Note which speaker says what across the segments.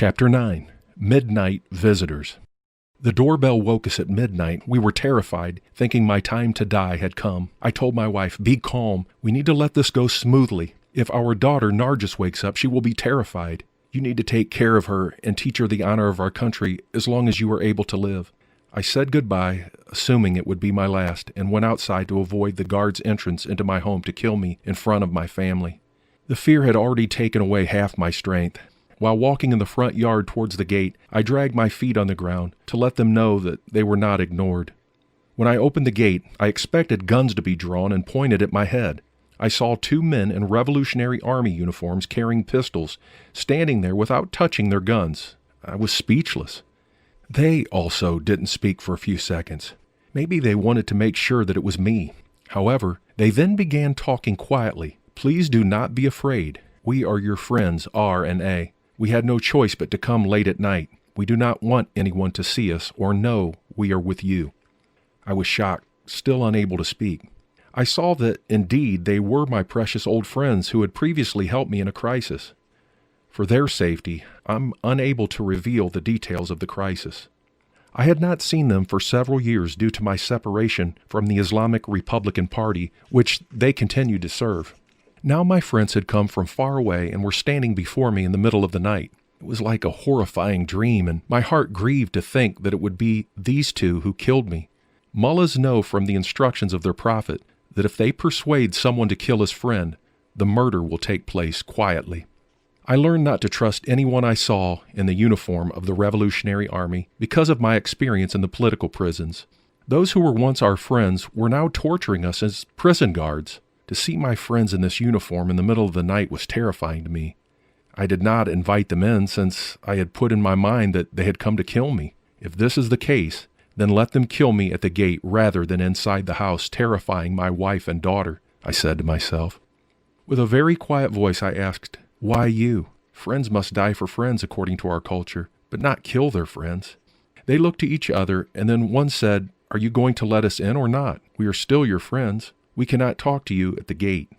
Speaker 1: Chapter 9. Midnight Visitors. The doorbell woke us at midnight. We were terrified, thinking my time to die had come. I told my wife, "Be calm. We need to let this go smoothly. If our daughter Nargis wakes up, she will be terrified. You need to take care of her and teach her the honor of our country as long as you are able to live." I said goodbye, assuming it would be my last, and went outside to avoid the guard's entrance into my home to kill me in front of my family. The fear had already taken away half my strength. While walking in the front yard towards the gate, I dragged my feet on the ground to let them know that they were not ignored. When I opened the gate, I expected guns to be drawn and pointed at my head. I saw two men in Revolutionary Army uniforms carrying pistols, standing there without touching their guns. I was speechless. They also didn't speak for a few seconds. Maybe they wanted to make sure that it was me. However, they then began talking quietly. "Please do not be afraid. We are your friends, R and A. We had no choice but to come late at night. We do not want anyone to see us or know we are with you." I was shocked, still unable to speak. I saw that, indeed, they were my precious old friends who had previously helped me in a crisis. For their safety, I'm unable to reveal the details of the crisis. I had not seen them for several years due to my separation from the Islamic Republican Party, which they continued to serve. Now my friends had come from far away and were standing before me in the middle of the night. It was like a horrifying dream, and my heart grieved to think that it would be these two who killed me. Mullahs know from the instructions of their prophet that if they persuade someone to kill his friend, the murder will take place quietly. I learned not to trust anyone I saw in the uniform of the Revolutionary Army because of my experience in the political prisons. Those who were once our friends were now torturing us as prison guards. To see my friends in this uniform in the middle of the night was terrifying to me. I did not invite them in since I had put in my mind that they had come to kill me. If this is the case, then let them kill me at the gate rather than inside the house terrifying my wife and daughter, I said to myself. With a very quiet voice I asked, "Why you? Friends must die for friends according to our culture, but not kill their friends." They looked to each other, and then one said, "Are you going to let us in or not? We are still your friends. We cannot talk to you at the gate."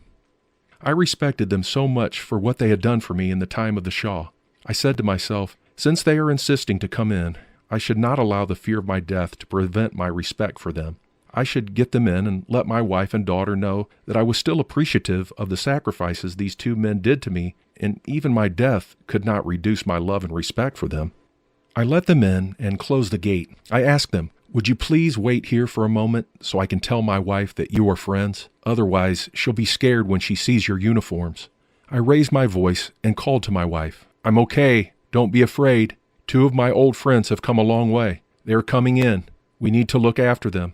Speaker 1: I respected them so much for what they had done for me in the time of the Shah. I said to myself, since they are insisting to come in, I should not allow the fear of my death to prevent my respect for them. I should get them in and let my wife and daughter know that I was still appreciative of the sacrifices these two men did to me, and even my death could not reduce my love and respect for them. I let them in and closed the gate. I asked them, "Would you please wait here for a moment so I can tell my wife that you are friends? Otherwise, she'll be scared when she sees your uniforms." I raised my voice and called to my wife, "I'm okay. Don't be afraid. Two of my old friends have come a long way. They are coming in. We need to look after them."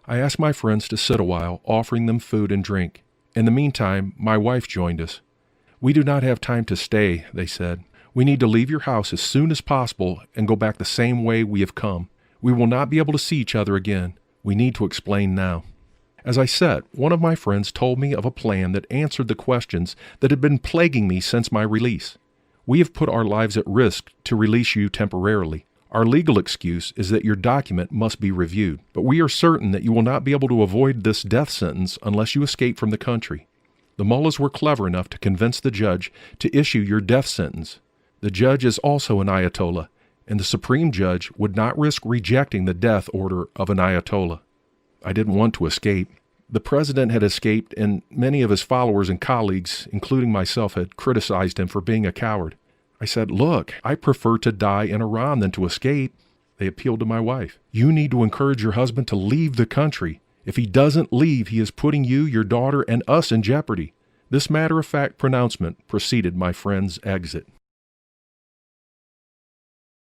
Speaker 1: I asked my friends to sit a while, offering them food and drink. In the meantime, my wife joined us. "We do not have time to stay," they said. "We need to leave your house as soon as possible and go back the same way we have come. We will not be able to see each other again. We need to explain now." As I sat, one of my friends told me of a plan that answered the questions that had been plaguing me since my release. "We have put our lives at risk to release you temporarily. Our legal excuse is that your document must be reviewed, but we are certain that you will not be able to avoid this death sentence unless you escape from the country." The mullahs were clever enough to convince the judge to issue your death sentence. The judge is also an Ayatollah, and the supreme judge would not risk rejecting the death order of an Ayatollah. I didn't want to escape. The president had escaped, and many of his followers and colleagues, including myself, had criticized him for being a coward. I said, "Look, I prefer to die in Iran than to escape." They appealed to my wife. "You need to encourage your husband to leave the country. If he doesn't leave, he is putting you, your daughter, and us in jeopardy." This matter-of-fact pronouncement preceded my friend's exit.